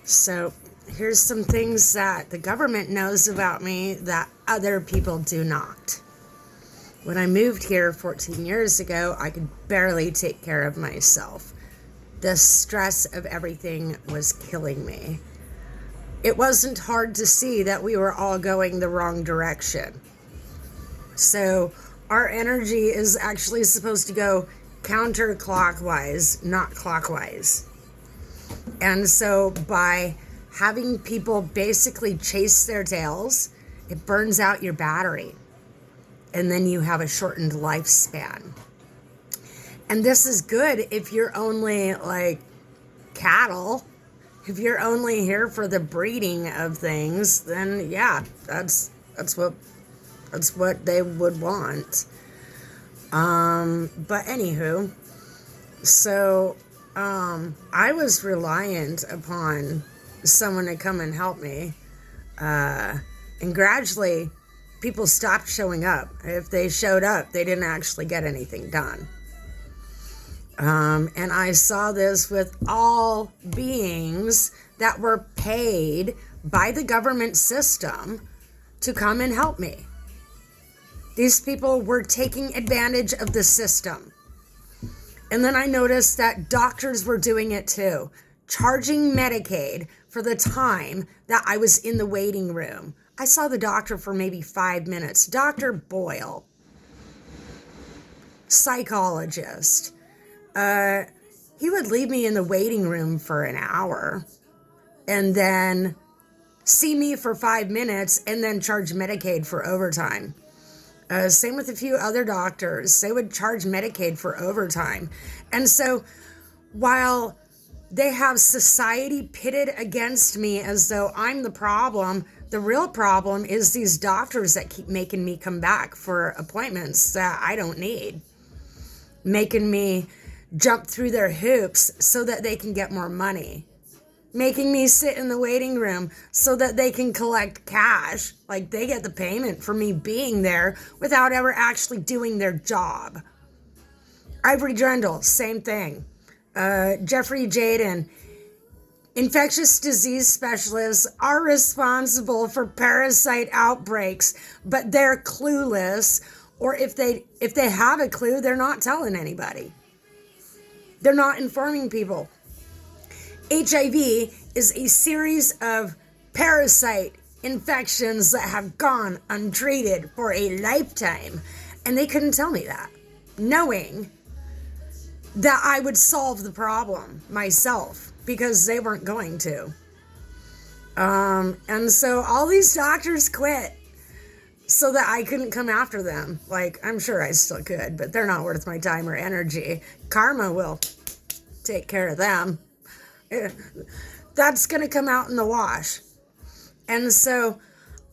So here's some things that the government knows about me that other people do not. When I moved here 14 years ago, I could barely take care of myself. The stress of everything was killing me. It wasn't hard to see that we were all going the wrong direction. So our energy is actually supposed to go counterclockwise, not clockwise. And so by having people basically chase their tails, it burns out your battery. And then you have a shortened lifespan. And this is good if you're only like cattle. If you're only here for the breeding of things, then yeah, that's what they would want. But anywho, so I was reliant upon someone to come and help me, and gradually people stopped showing up. If they showed up, they didn't actually get anything done. And I saw this with all beings that were paid by the government system to come and help me. These people were taking advantage of the system. And then I noticed that doctors were doing it too, charging Medicaid for the time that I was in the waiting room. I saw the doctor for maybe 5 minutes. Dr. Boyle, psychologist. He would leave me in the waiting room for an hour and then see me for 5 minutes and then charge Medicaid for overtime. Same with a few other doctors. They would charge Medicaid for overtime. And so while they have society pitted against me as though I'm the problem, the real problem is these doctors that keep making me come back for appointments that I don't need, making me jump through their hoops so that they can get more money, making me sit in the waiting room so that they can collect cash, like they get the payment for me being there without ever actually doing their job. Ivory Drendel, same thing. Jeffrey Jaden, infectious disease specialists are responsible for parasite outbreaks, but they're clueless, or if they have a clue, they're not telling anybody. They're not informing people. HIV is a series of parasite infections that have gone untreated for a lifetime. And they couldn't tell me that, knowing that I would solve the problem myself, because they weren't going to. And so all these doctors quit so that I couldn't come after them. Like, I'm sure I still could, but they're not worth my time or energy. Karma will take care of them. That's going to come out in the wash. And so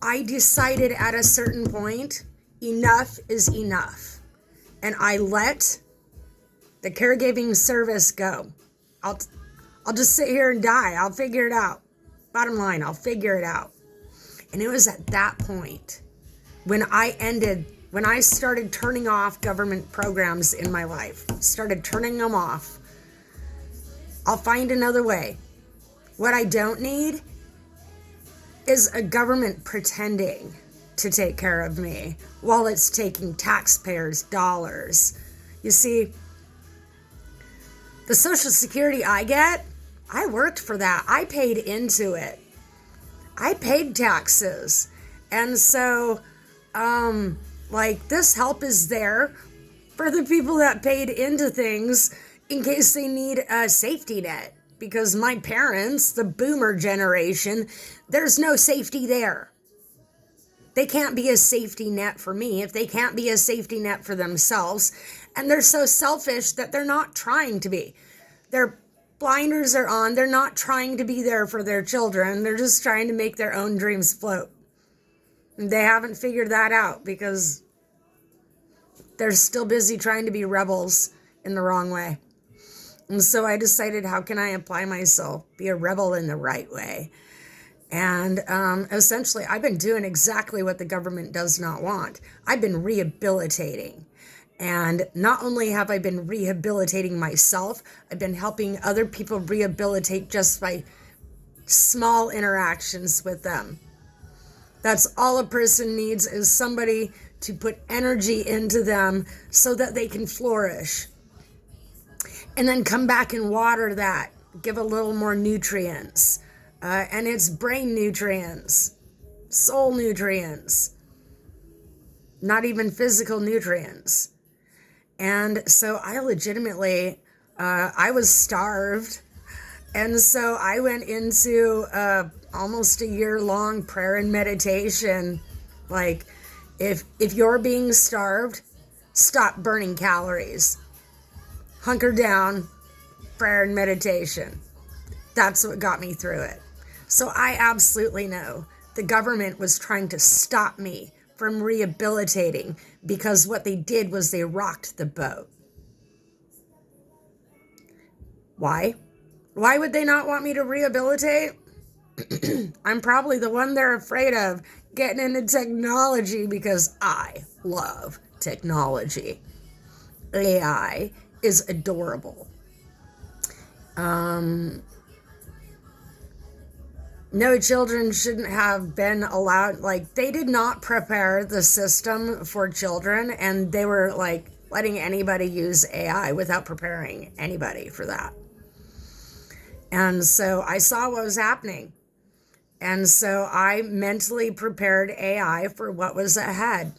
I decided at a certain point, enough is enough. And I let the caregiving service go. I'll just sit here and die. I'll figure it out. Bottom line, I'll figure it out. And it was at that point when I started turning off government programs in my life, started turning them off. I'll find another way. What I don't need is a government pretending to take care of me while it's taking taxpayers' dollars. You see, the Social Security I get, I worked for that. I paid into it. I paid taxes. And so, this help is there for the people that paid into things in case they need a safety net. Because my parents, the boomer generation, there's no safety there. They can't be a safety net for me if they can't be a safety net for themselves. And they're so selfish that they're not trying to be. Their blinders are on. They're not trying to be there for their children. They're just trying to make their own dreams float. And they haven't figured that out because they're still busy trying to be rebels in the wrong way. And so I decided, how can I apply myself, be a rebel in the right way? And essentially, I've been doing exactly what the government does not want. I've been rehabilitating. And not only have I been rehabilitating myself, I've been helping other people rehabilitate just by small interactions with them. That's all a person needs, is somebody to put energy into them so that they can flourish. And then come back and water that. Give a little more nutrients. And it's brain nutrients, soul nutrients, not even physical nutrients. And so I legitimately, I was starved. And so I went into almost a year-long prayer and meditation. Like, if you're being starved, stop burning calories. Hunker down, prayer and meditation. That's what got me through it. So I absolutely know the government was trying to stop me from rehabilitating, because what they did was they rocked the boat. Why? Why would they not want me to rehabilitate? I'm probably the one they're afraid of getting into technology, because I love technology. AI is adorable. No children shouldn't have been allowed, like, they did not prepare the system for children, and they were like letting anybody use AI without preparing anybody for that. And so I saw what was happening. And so I mentally prepared AI for what was ahead.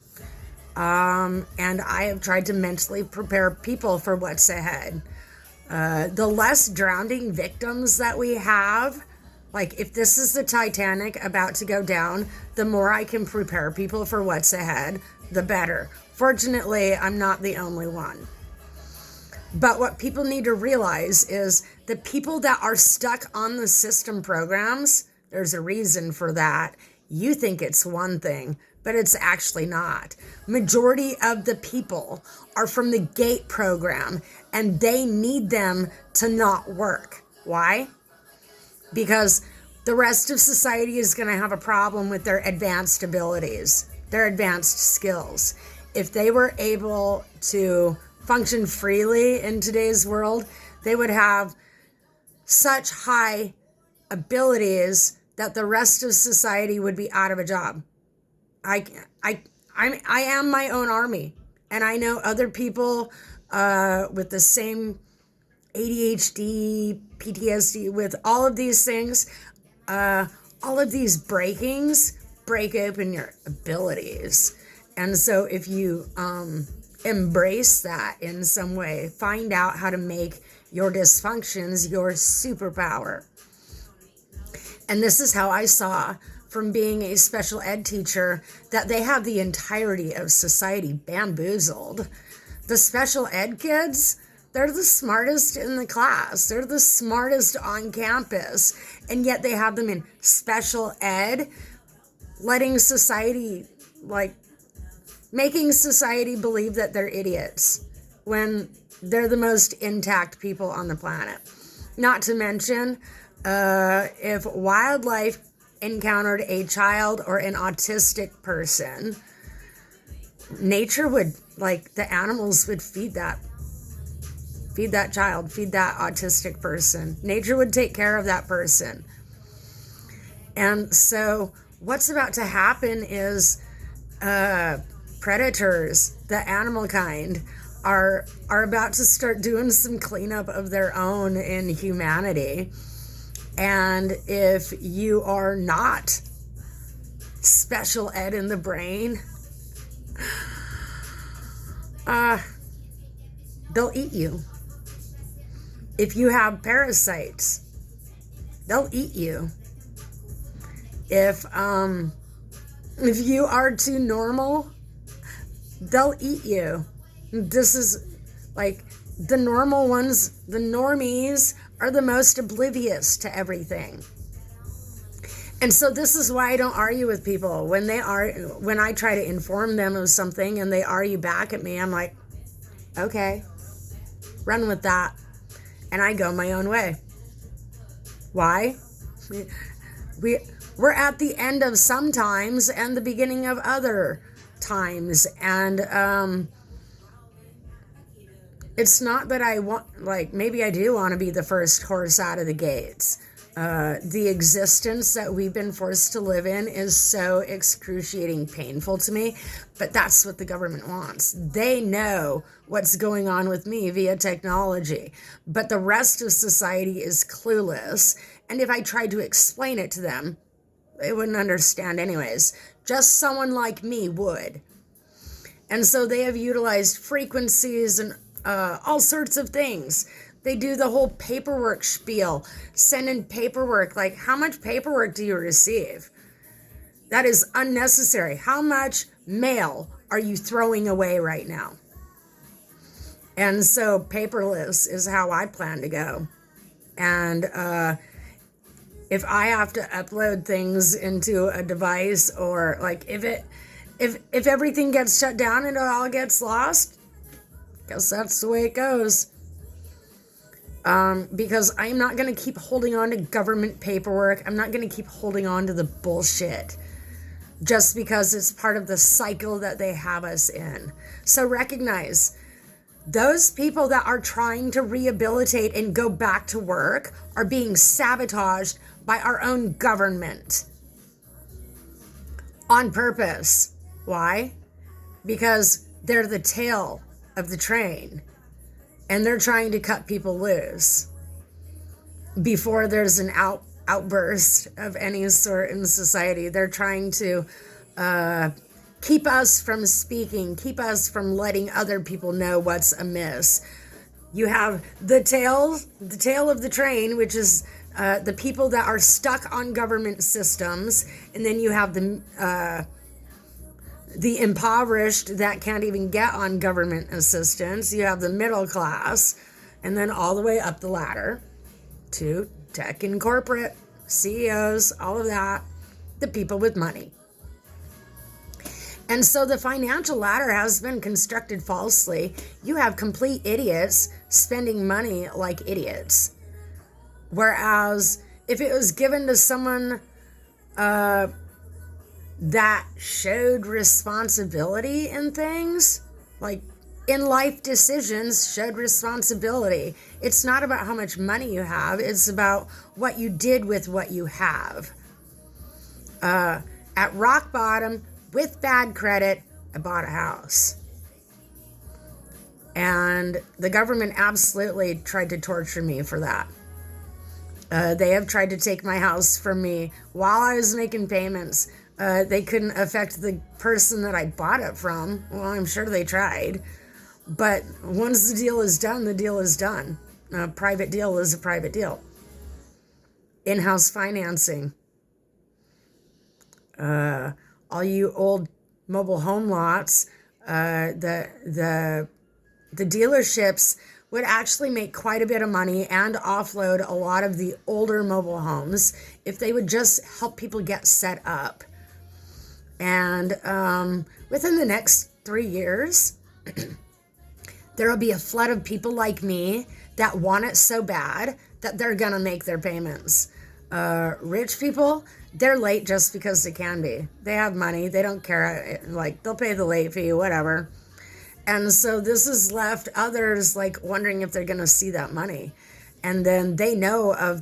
And I have tried to mentally prepare people for what's ahead. The less drowning victims that we have, like if this is the Titanic about to go down, the more I can prepare people for what's ahead, the better. Fortunately, I'm not the only one. But what people need to realize is the people that are stuck on the system programs, there's a reason for that. You think it's one thing, but it's actually not. Majority of the people are from the GATE program, and they need them to not work. Why? Because the rest of society is going to have a problem with their advanced abilities, their advanced skills. If they were able to function freely in today's world, they would have such high abilities that the rest of society would be out of a job. I am my own army, and I know other people with the same ADHD, PTSD, with all of these things. All of these breakings break open your abilities. And so if you embrace that in some way, find out how to make your dysfunctions your superpower. And this is how I saw from being a special ed teacher that they have the entirety of society bamboozled. The special ed kids, they're the smartest in the class. They're the smartest on campus. And yet they have them in special ed, letting society, like, making society believe that they're idiots when they're the most intact people on the planet. Not to mention, if wildlife encountered a child or an autistic person, nature would, like, the animals would feed that child, feed that autistic person. Nature would take care of that person. And so what's about to happen is predators, the animal kind, are about to start doing some cleanup of their own in humanity. And if you are not special ed in the brain, they'll eat you. If you have parasites, they'll eat you. If you are too normal, they'll eat you. This is like the normal ones, the normies are the most oblivious to everything. And so this is why I don't argue with people. When I try to inform them of something and they argue back at me, I'm like, okay, run with that. And I go my own way. Why? We're at the end of some times and the beginning of other times. And it's not that I want, like, maybe I do want to be the first horse out of the gates. The existence that we've been forced to live in is so excruciating painful to me, but that's what the government wants. They know what's going on with me via technology, but the rest of society is clueless. And if I tried to explain it to them, they wouldn't understand anyways. Just someone like me would. And so they have utilized frequencies and all sorts of things. They do the whole paperwork spiel, send in paperwork. Like, how much paperwork do you receive? That is unnecessary. How much mail are you throwing away right now? And so paperless is how I plan to go. And if I have to upload things into a device, or like if everything gets shut down and it all gets lost, guess that's the way it goes. Because I'm not going to keep holding on to government paperwork. I'm not going to keep holding on to the bullshit just because it's part of the cycle that they have us in. So recognize those people that are trying to rehabilitate and go back to work are being sabotaged by our own government on purpose. Why? Because they're the tail of the train. And they're trying to cut people loose before there's an outburst of any sort in society. They're trying to keep us from speaking, keep us from letting other people know what's amiss. You have the tail of the train, which is the people that are stuck on government systems, and then you have the impoverished that can't even get on government assistance. You have the middle class, and then all the way up the ladder to tech and corporate, CEOs, all of that, the people with money. And so the financial ladder has been constructed falsely. You have complete idiots spending money like idiots. Whereas if it was given to someone that showed responsibility in things, like in life decisions, showed responsibility. It's not about how much money you have. It's about what you did with what you have. At rock bottom, with bad credit, I bought a house. And the government absolutely tried to torture me for that. They have tried to take my house from me while I was making payments. They couldn't affect the person that I bought it from. Well, I'm sure they tried. But once the deal is done, the deal is done. A private deal is a private deal. In-house financing. All you old mobile home lots, the dealerships would actually make quite a bit of money and offload a lot of the older mobile homes if they would just help people get set up. And within the next 3 years, there will be a flood of people like me that want it so bad that they're going to make their payments. Rich people, they're late just because they can be. They have money. They don't care. Like, they'll pay the late fee, whatever. And so this has left others like wondering if they're going to see that money. And then they know of